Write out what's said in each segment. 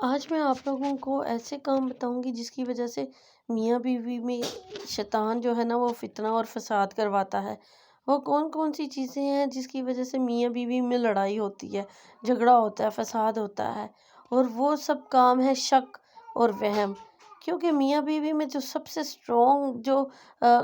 آج میں آپ لوگوں کو ایسے کام بتاؤں گی جس کی وجہ سے میاں بیوی میں شیطان جو ہے نا وہ فتنہ اور فساد کرواتا ہے۔ وہ کون کون سی چیزیں ہیں جس کی وجہ سے میاں بیوی میں لڑائی ہوتی ہے، جھگڑا ہوتا ہے، فساد ہوتا ہے؟ اور وہ سب کام ہے شک اور وہم۔ کیونکہ میاں بیوی میں جو سب سے اسٹرانگ جو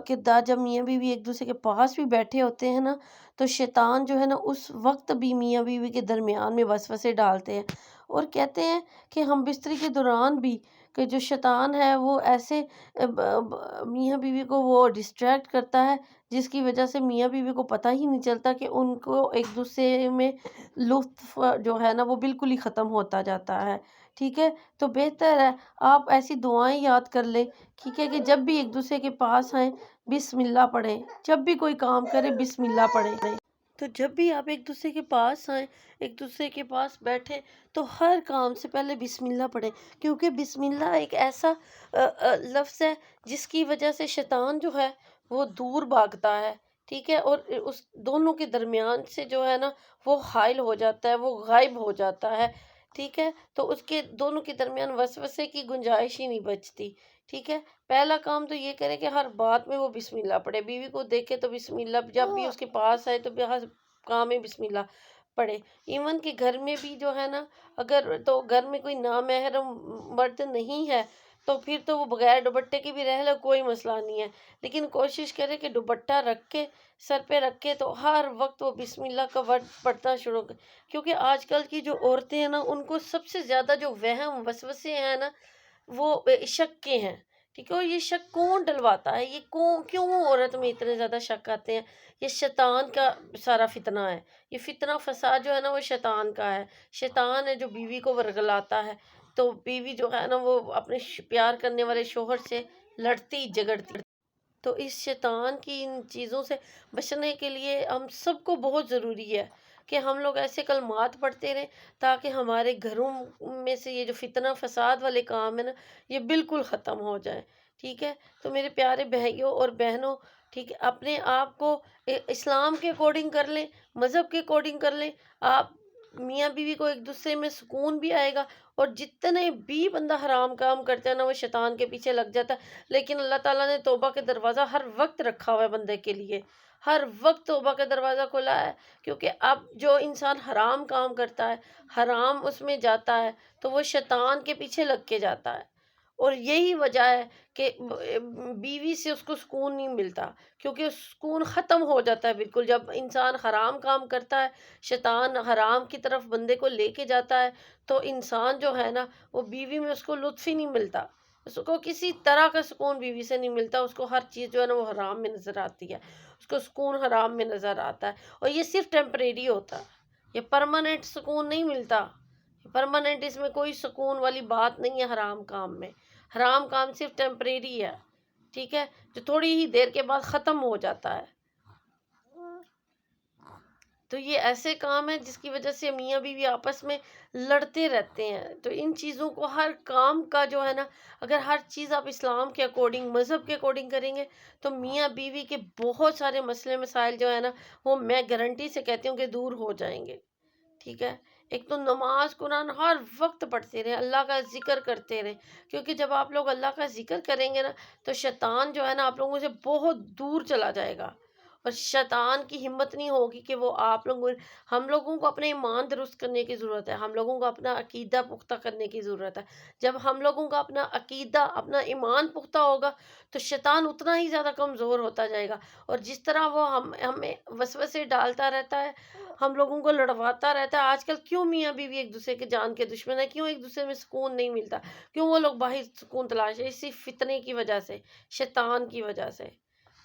کردار، جب میاں بیوی ایک دوسرے کے پاس بھی بیٹھے ہوتے ہیں نا، تو شیطان جو ہے نا اس وقت بھی میاں بیوی کے درمیان میں وسوسے ڈالتے ہیں۔ اور کہتے ہیں کہ ہم بستری کے دوران بھی کہ جو شیطان ہے وہ ایسے میاں بیوی کو وہ ڈسٹریکٹ کرتا ہے، جس کی وجہ سے میاں بیوی کو پتہ ہی نہیں چلتا کہ ان کو ایک دوسرے میں لطف جو ہے نا وہ بالکل ہی ختم ہوتا جاتا ہے۔ ٹھیک ہے، تو بہتر ہے آپ ایسی دعائیں یاد کر لیں، ٹھیک ہے، کہ جب بھی ایک دوسرے کے پاس آئیں بسم اللہ پڑھیں، جب بھی کوئی کام کریں بسم اللہ پڑھیں۔ تو جب بھی آپ ایک دوسرے کے پاس آئیں، ایک دوسرے کے پاس بیٹھیں، تو ہر کام سے پہلے بسم اللہ پڑھیں، کیونکہ بسم اللہ ایک ایسا لفظ ہے جس کی وجہ سے شیطان جو ہے وہ دور بھاگتا ہے، ٹھیک ہے، اور اس دونوں کے درمیان سے جو ہے نا وہ حائل ہو جاتا ہے، وہ غائب ہو جاتا ہے، ٹھیک ہے، تو اس کے دونوں کے درمیان وسوسے کی گنجائش ہی نہیں بچتی، ٹھیک ہے۔ پہلا کام تو یہ کرے کہ ہر بات میں وہ بسم اللہ پڑھے، بیوی کو دیکھے تو بسم اللہ، جب بھی اس کے پاس آئے تو ہر کام میں بسم اللہ پڑھے۔ ایون کہ گھر میں بھی جو ہے نا، اگر تو گھر میں کوئی نامحرم مرد نہیں ہے تو پھر تو وہ بغیر دوپٹے کے بھی رہ لے، کوئی مسئلہ نہیں ہے، لیکن کوشش کرے کہ دوپٹہ رکھ کے سر پہ رکھ کے تو ہر وقت وہ بسم اللہ کا ورد پڑھنا شروع کر، کیونکہ آج کل کی جو عورتیں ہیں نا ان کو سب سے زیادہ جو وہم وسوسے ہیں نا وہ شک کے ہیں، ٹھیک ہے، اور یہ شک کون ڈلواتا ہے، یہ کیوں عورت میں اتنے زیادہ شک آتے ہیں؟ یہ شیطان کا سارا فتنہ ہے، یہ فتنہ فساد جو ہے نا وہ شیطان کا ہے، شیطان ہے جو بیوی کو ورگلاتا ہے، تو بیوی جو ہے نا وہ اپنے پیار کرنے والے شوہر سے لڑتی جھگڑتی۔ تو اس شیطان کی ان چیزوں سے بچنے کے لیے ہم سب کو بہت ضروری ہے کہ ہم لوگ ایسے کلمات پڑھتے رہیں تاکہ ہمارے گھروں میں سے یہ جو فتنہ فساد والے کام ہیں نا یہ بالکل ختم ہو جائیں، ٹھیک ہے۔ تو میرے پیارے بھائیوں اور بہنوں، ٹھیک ہے، اپنے آپ کو اسلام کے اکارڈنگ کر لیں، مذہب کے اکارڈنگ کر لیں، آپ میاں بیوی کو ایک دوسرے میں سکون بھی آئے گا، اور جتنے بھی بندہ حرام کام کرتا ہے نا وہ شیطان کے پیچھے لگ جاتا ہے، لیکن اللہ تعالیٰ نے توبہ کے دروازہ ہر وقت رکھا ہوا ہے بندے کے لیے، ہر وقت توبہ کا دروازہ کھلا ہے، کیونکہ اب جو انسان حرام کام کرتا ہے، حرام اس میں جاتا ہے تو وہ شیطان کے پیچھے لگ کے جاتا ہے، اور یہی وجہ ہے کہ بیوی سے اس کو سکون نہیں ملتا، کیونکہ سکون ختم ہو جاتا ہے بالکل جب انسان حرام کام کرتا ہے، شیطان حرام کی طرف بندے کو لے کے جاتا ہے، تو انسان جو ہے نا وہ بیوی میں اس کو لطف ہی نہیں ملتا، اس کو کسی طرح کا سکون بیوی سے نہیں ملتا، اس کو ہر چیز جو ہے نا وہ حرام میں نظر آتی ہے، اس کو سکون حرام میں نظر آتا ہے، اور یہ صرف ٹیمپریری ہوتا ہے، یہ پرماننٹ سکون نہیں ملتا، پرماننٹ اس میں کوئی سکون والی بات نہیں ہے حرام کام میں، حرام کام صرف ٹیمپریری ہے، ٹھیک ہے، جو تھوڑی ہی دیر کے بعد ختم ہو جاتا ہے۔ تو یہ ایسے کام ہیں جس کی وجہ سے میاں بیوی آپس میں لڑتے رہتے ہیں، تو ان چیزوں کو ہر کام کا جو ہے نا اگر ہر چیز آپ اسلام کے اکارڈنگ، مذہب کے اکارڈنگ کریں گے تو میاں بیوی کے بہت سارے مسئلے مسائل جو ہے نا وہ میں گارنٹی سے کہتی ہوں کہ دور ہو جائیں گے، ٹھیک ہے۔ ایک تو نماز قرآن ہر وقت پڑھتے رہیں، اللہ کا ذکر کرتے رہیں، کیونکہ جب آپ لوگ اللہ کا ذکر کریں گے نا تو شیطان جو ہے نا آپ لوگوں سے بہت دور چلا جائے گا، اور شیطان کی ہمت نہیں ہوگی کہ وہ آپ لوگوں، ہم لوگوں کو اپنے ایمان درست کرنے کی ضرورت ہے، ہم لوگوں کو اپنا عقیدہ پختہ کرنے کی ضرورت ہے، جب ہم لوگوں کا اپنا عقیدہ، اپنا ایمان پختہ ہوگا تو شیطان اتنا ہی زیادہ کمزور ہوتا جائے گا، اور جس طرح وہ ہمیں وسوسے ڈالتا رہتا ہے، ہم لوگوں کو لڑواتا رہتا ہے۔ آج کل کیوں میاں بیوی ایک دوسرے کے جان کے دشمن ہے، کیوں ایک دوسرے میں سکون نہیں ملتا، کیوں وہ لوگ باہر سکون تلاش ہے؟ اسی فتنے کی وجہ سے، شیطان کی وجہ سے،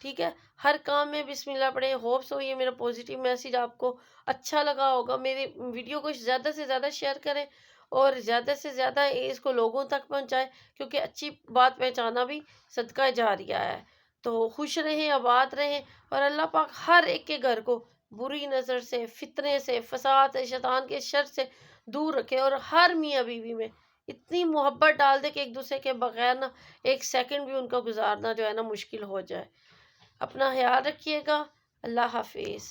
ٹھیک ہے۔ ہر کام میں بسم اللہ پڑھیں۔ ہوپس ہو یہ میرا پازیٹیو میسیج آپ کو اچھا لگا ہوگا، میرے ویڈیو کو زیادہ سے زیادہ شیئر کریں اور زیادہ سے زیادہ اس کو لوگوں تک پہنچائیں، کیونکہ اچھی بات پہچانا بھی صدقہ جاریہ ہے۔ تو خوش رہیں، آباد رہیں، اور اللہ پاک ہر ایک کے گھر کو بری نظر سے، فتنے سے، فساد سے، شیطان کے شر سے دور رکھے، اور ہر میاں بیوی میں اتنی محبت ڈال دے کہ ایک دوسرے کے بغیر نا ایک سیکنڈ بھی ان کا گزارنا جو ہے نا مشکل ہو جائے۔ اپنا خیال رکھیے گا، اللہ حافظ۔